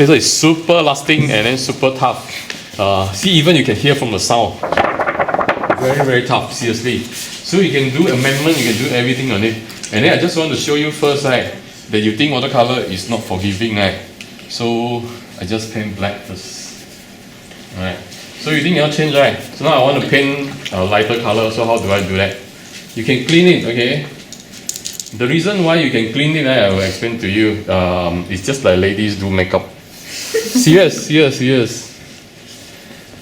So it's super lasting and then super tough. See, even you can hear from the sound. Very, very tough, seriously. So you can do amendment, you can do everything on it. And then I just want to show you first, right, that you think watercolor is not forgiving, right? So I just paint black first. Alright. So you think you'll change, right? So now I want to paint a lighter color, so how do I do that? You can clean it, okay? The reason why you can clean it, I will explain to you. It's just like ladies do makeup. Serious.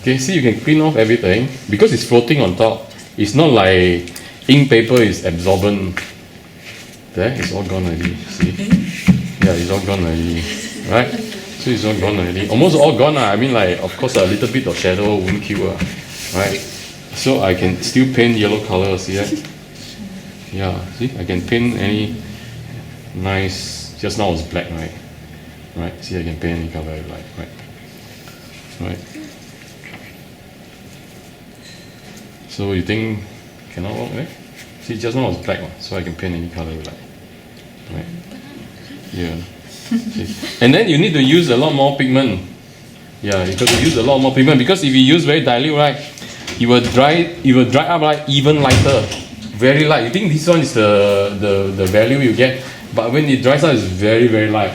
Okay, see, you can clean off everything because it's floating on top. It's not like ink paper is absorbent. There, it's all gone already. See? Yeah, it's all gone already. Right? So it's all gone already. Almost all gone. I mean, like, of course, a little bit of shadow won't kill. Right? So I can still paint yellow color. See that? Yeah, see, I can paint any nice. Just now it's black, right? Right. See, I can paint any color I like. Right. So you think cannot work, right? See, just now it's black, so I can paint any color I like. Right. Yeah. See? And then you need to use a lot more pigment. Yeah, you got to use a lot more pigment because if you use very dilute, right, it will dry up like even lighter. Very light. You think this one is the value you get, but when it dries out, it's very, very light.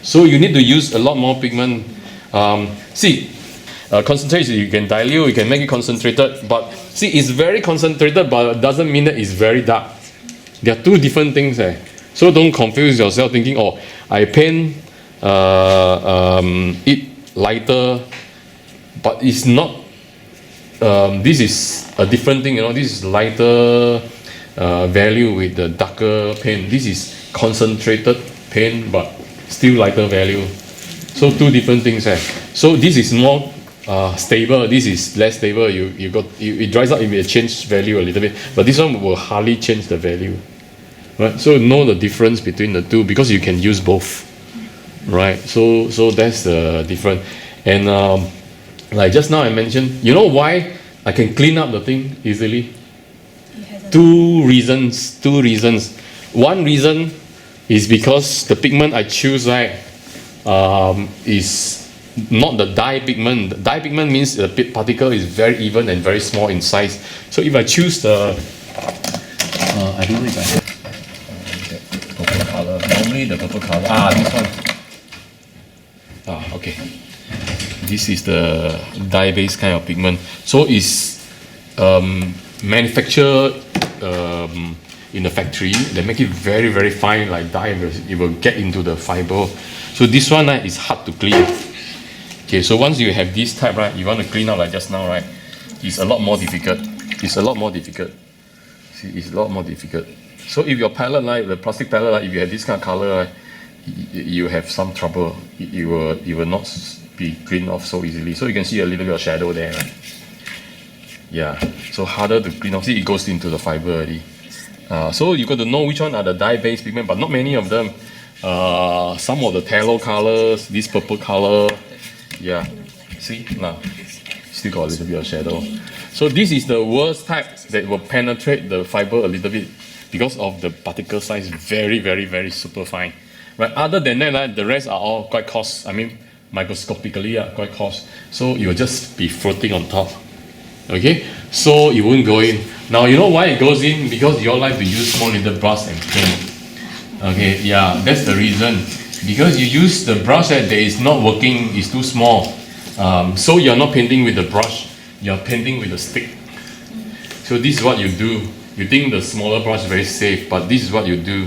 So you need to use a lot more pigment. Concentrate, you can dilute, you can make it concentrated, but see, it's very concentrated, but it doesn't mean that it's very dark. There are two different things. So don't confuse yourself thinking, oh, I paint it lighter, but it's not. This is a different thing, This is lighter value with the darker paint. This is concentrated paint, but still lighter value. So two different things. So this is more stable. This is less stable. It dries out. It will change value a little bit, but this one will hardly change the value. Right. So know the difference between the two because you can use both. Right. So that's the difference. And like just now I mentioned, you know why I can clean up the thing easily? Two reasons. One reason is because the pigment I choose, right, is not the dye pigment. The dye pigment means the particle is very even and very small in size. So if I choose the, I don't know if I have purple color. Normally the purple color. This one. Okay. This is the dye-based kind of pigment. So it's manufactured in the factory. They make it very, very fine, like dye. It will get into the fiber. So this one is hard to clean. Okay, so once you have this type, right, you want to clean out like just now, right? It's a lot more difficult. See, it's a lot more difficult. So if your palette, like the plastic palette, like if you have this kind of color, right, you have some trouble. You will not be cleaned off so easily. So you can see a little bit of shadow there, right? Yeah, so harder to clean off. See, it goes into the fiber already. So you got to know which one are the dye-based pigment, but not many of them. Some of the tallow colors, this purple color. Yeah, see now, still got a little bit of shadow. So this is the worst type that will penetrate the fiber a little bit because of the particle size, very, very, very super fine. Right. Other than that, the rest are all quite coarse. I mean, microscopically, quite coarse. So it will just be floating on top. Okay, so it won't go in. Now you know why it goes in? Because you all like to use small little brush and paint. Okay, yeah, that's the reason. Because you use the brush that is not working, is too small. So you're not painting with the brush, you're painting with a stick. So this is what you do. You think the smaller brush is very safe, but this is what you do.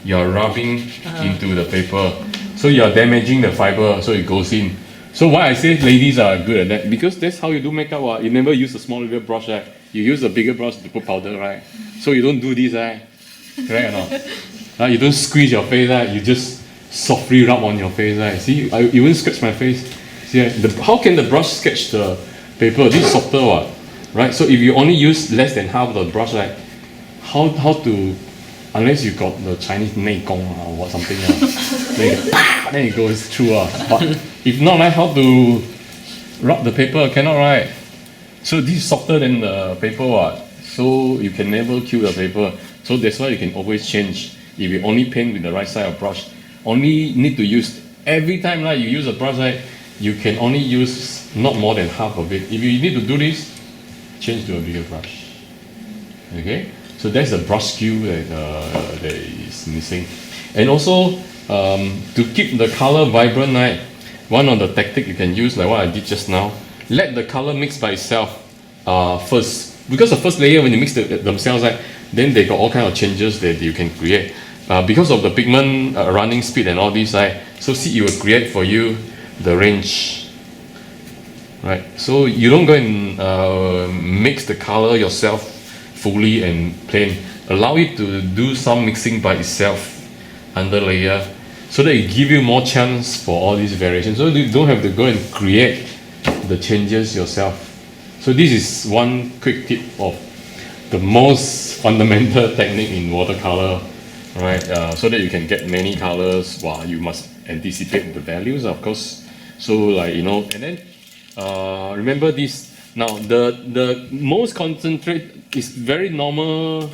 You're rubbing into the paper. So you're damaging the fiber, so it goes in. So why I say ladies are good at that? Because that's how you do makeup. You never use a small little brush, right? You use a bigger brush to put powder, right? So you don't do this, right? Correct or not? You don't squeeze your face, right? You just softly rub on your face, right? See, I even scratch my face. See, how can the brush sketch the paper? This is softer, right? So if you only use less than half the brush, right? How to, unless you got the Chinese 内功 or something, then it goes through. But if not, how to rub the paper? Cannot, right? So this is softer than the paper, so you can never kill the paper. So that's why you can always change. If you only paint with the right side of brush, only need to use every time you use a brush, you can only use not more than half of it. If you need to do this, change to a bigger brush. Okay, so that's the brush skill that is missing. And also, to keep the color vibrant, one of the tactics you can use, like what I did just now, let the color mix by itself first. Because the first layer, when you mix themselves, then they got all kind of changes that you can create. Because of the pigment running speed and all this, so see, it will create for you the range. Right, so you don't go and mix the color yourself fully and plain. Allow it to do some mixing by itself under layer, so that it give you more chance for all these variations. So you don't have to go and create the changes yourself. So this is one quick tip of the most fundamental technique in watercolor, right? So that you can get many colors. Wow, you must anticipate the values, of course. So and then remember this. Now the most concentrate is very normal,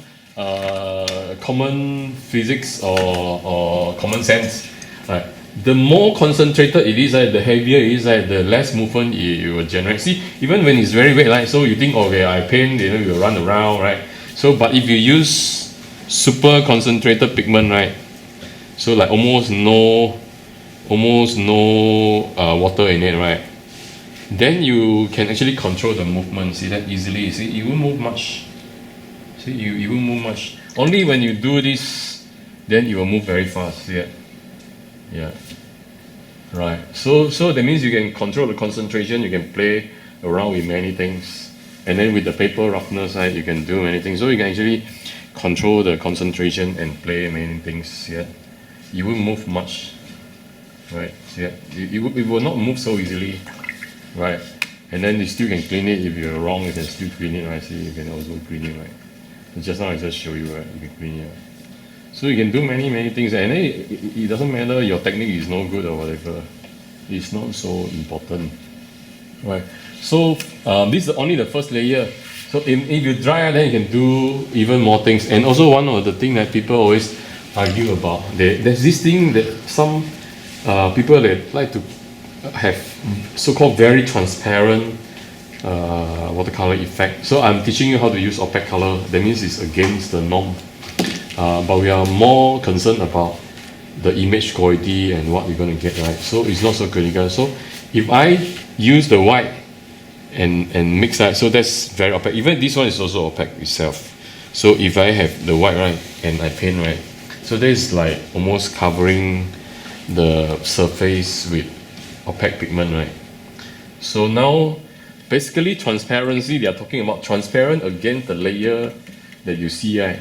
common physics or common sense. Right? The more concentrated it is, the heavier it is, the less movement it will generate. See, even when it's very wet, so you think, okay, I paint, it will run around, right? So, but if you use super concentrated pigment, right? So almost no water in it, right? Then you can actually control the movement. See that easily. You see, it won't move much. See, you won't move much. Only when you do this, then it will move very fast. See it? Yeah. Right. So that means you can control the concentration. You can play around with many things, and then with the paper roughness, you can do many things. So you can actually control the concentration and play many things. Yeah. You won't move much. Right. See it? It will not move so easily. Right, and then you still can clean it. If you're wrong, you can still clean it, right? See, you can also clean it, right? Just now I just show you, right? You can clean it, right? So you can do many things, and then it doesn't matter your technique is no good or whatever. It's not so important, right? So this is only the first layer. So if you dry, then you can do even more things. And also one of the things that people always argue about, there's this thing that some people that like to have so-called very transparent watercolor effect. So I'm teaching you how to use opaque color. That means it's against the norm. But we are more concerned about the image quality and what we're going to get, right? So it's not so critical. So if I use the white and mix that, so that's very opaque. Even this one is also opaque itself. So if I have the white, right, and I paint, right, so there's almost covering the surface with opaque pigment, right? So now, basically transparency, they are talking about transparent against the layer that you see, right?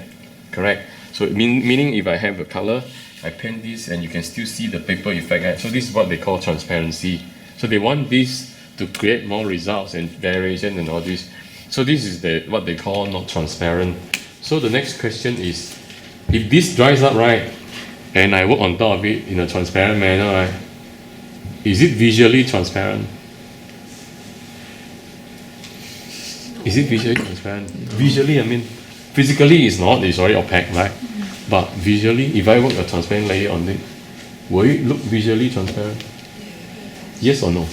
Correct? So meaning if I have a color, I paint this and you can still see the paper effect, right? So this is what they call transparency. So they want this to create more results and variation and all this. So this is what they call not transparent. So the next question is, if this dries up, right, and I work on top of it in a transparent manner, right, is it visually transparent? Is it visually transparent? No. Visually, I mean, physically it's not, it's already opaque, right? But visually, if I work a transparent layer on it, will it look visually transparent? Yes or no?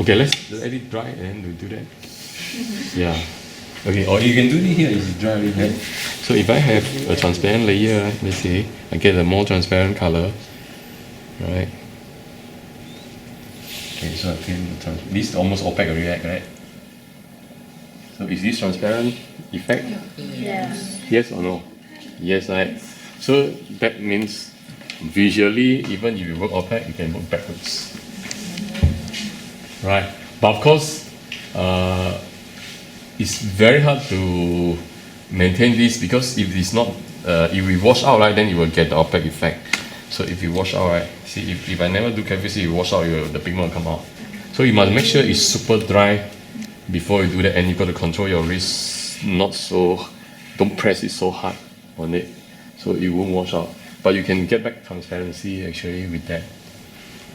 Okay, let's let it dry and then we'll do that. Yeah. Okay, or you can do it here, it's dry already, right? So if I have a transparent layer, right, let's say, I get a more transparent color. Right. Okay, so I can this is almost opaque already, right? So is this transparent effect? Yes. Yes or no? Yes, right. So that means visually, even if you work opaque, you can work backwards. Right. But of course, it's very hard to maintain this because if it's not, if we wash out, right, then you will get the opaque effect. So if you wash out, right, see, if I never do carefully, see, you wash out, the pigment will come out. So you must make sure it's super dry before you do that, and you've got to control your wrist, don't press it so hard on it, so it won't wash out. But you can get back transparency actually with that.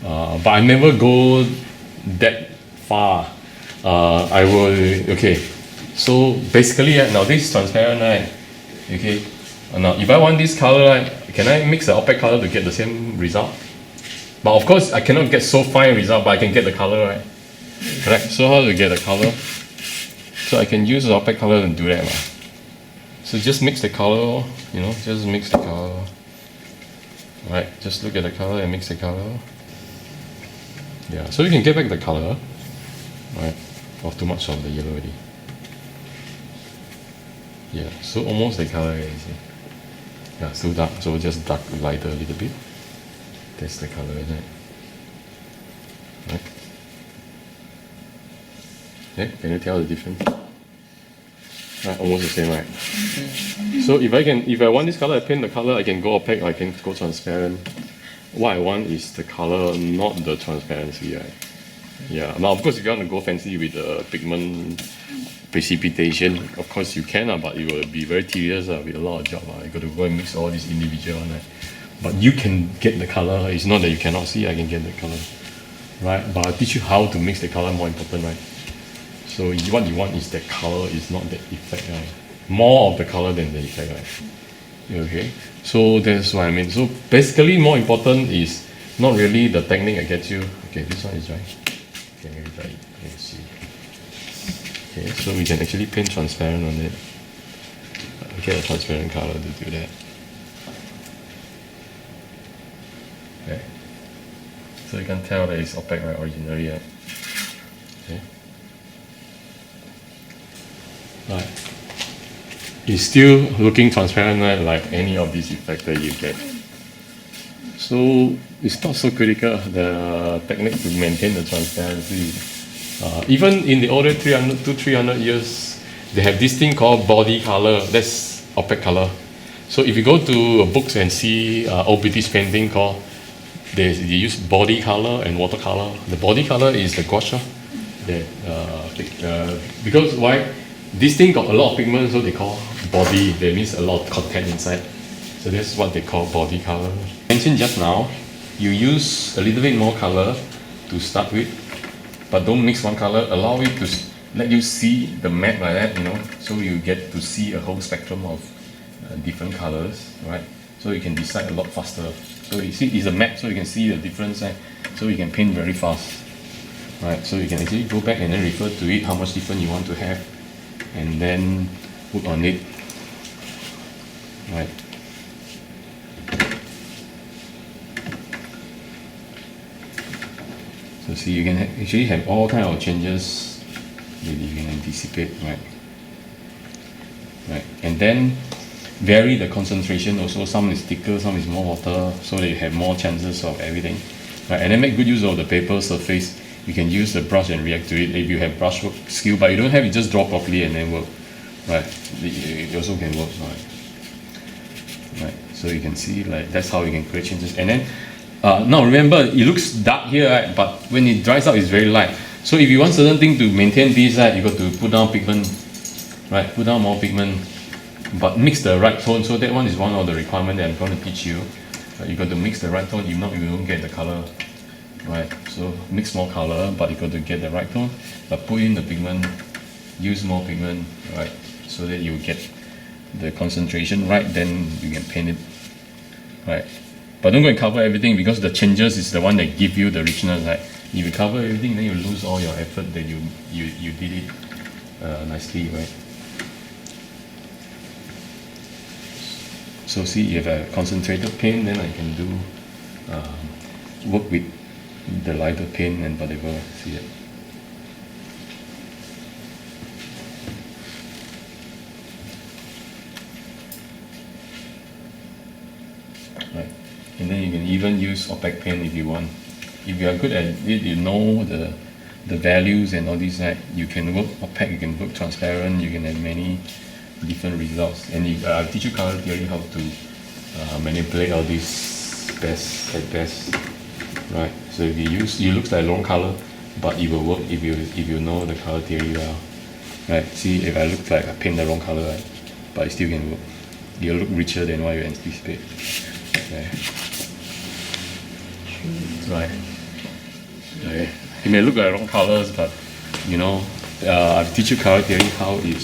But I never go that far. I will, okay, so basically, now this is transparent, right? Okay, now if I want this color, right, can I mix the opaque color to get the same result? But of course, I cannot get so fine result, but I can get the color, right? Correct. So how to get the color? So I can use the opaque color and do that. So just mix the color, just mix the color. Right, just look at the color and mix the color. Yeah, so you can get back the color, right? Of too much of the yellow already. Yeah, so almost the color already. See? Yeah, still dark, so just dark lighter a little bit. That's the color, isn't it? Right. Yeah, can you tell the difference? Right, almost the same, right? So if I want this color, I paint the color, I can go opaque, I can go transparent. What I want is the color, not the transparency, right? Yeah, now of course if you want to go fancy with the pigment precipitation, of course you can, but it will be very tedious with a lot of job. You got to go and mix all these individual one, right? But you can get the color, it's not that you cannot see, I can get the color. Right, but I'll teach you how to mix the color, more important, right? So what you want is that color, is not the effect, right? More of the color than the effect, right? Okay, so that's what I mean. So basically more important is not really the technique I get you. Okay, this one is dry. Okay, maybe dry. Let's see. Okay, so we can actually paint transparent on it. Get a transparent color to do that. Okay. So you can tell that it's opaque, right, originally, right? Okay. Right. It's still looking transparent, right, like any of these effects that you get. So it's not so critical, the technique to maintain the transparency. Even in the older 300 to 300 years, they have this thing called body color, that's opaque color. So if you go to books and see old British painting called, they use body color and watercolor. The body color is the gouache. Because why? This thing got a lot of pigment, so they call body. That means a lot of content inside. So that's what they call body color. Mentioned just now, you use a little bit more color to start with, but don't mix one color. Allow it to let you see the map like that, so you get to see a whole spectrum of different colors, right? So you can decide a lot faster. So you see, it's a map, so you can see the difference, so you can paint very fast, right? So you can actually go back and then refer to it, how much different you want to have, and then put on it, right? So see, you can actually have all kind of changes that you can anticipate, right? Right, and then vary the concentration also. Some is thicker, some is more water, so that you have more chances of everything, right? And then make good use of the paper surface. You can use the brush and react to it if you have brushwork skill, but you don't have it, just draw properly and then work, right? It also can work, right? So you can see, like, that's how you can create changes. And then now remember, it looks dark here, right? But when it dries out, it's very light. So if you want certain thing to maintain this, right, you got to put down pigment, right? Put down more pigment, but mix the right tone. So that one is one of the requirements that I'm going to teach you. You got to mix the right tone, if not you don't get the color, right? So mix more color, but you got to get the right tone. But put in the pigment, use more pigment, right? So that you get the concentration right, then you can paint it, right? But don't go and cover everything, because the changes is the one that give you the richness, right? If you cover everything, then you lose all your effort that you did it nicely, right? So see, if I concentrated paint, then I can do work with the lighter paint and whatever. See it. Right, and then you can even use opaque paint if you want. If you are good at it, you know the values and all these, right? You can work opaque, you can work transparent, you can have many different results. And if, I'll teach you color theory, how to manipulate all these at best, right? So if you use, it looks like wrong color, but it will work if you know the color theory well, right? See, if I look like I paint the wrong color, right, but it still can work. It'll look richer than what you anticipate. Okay. Right. Okay. It may look like wrong colors, but I'll teach you color theory how it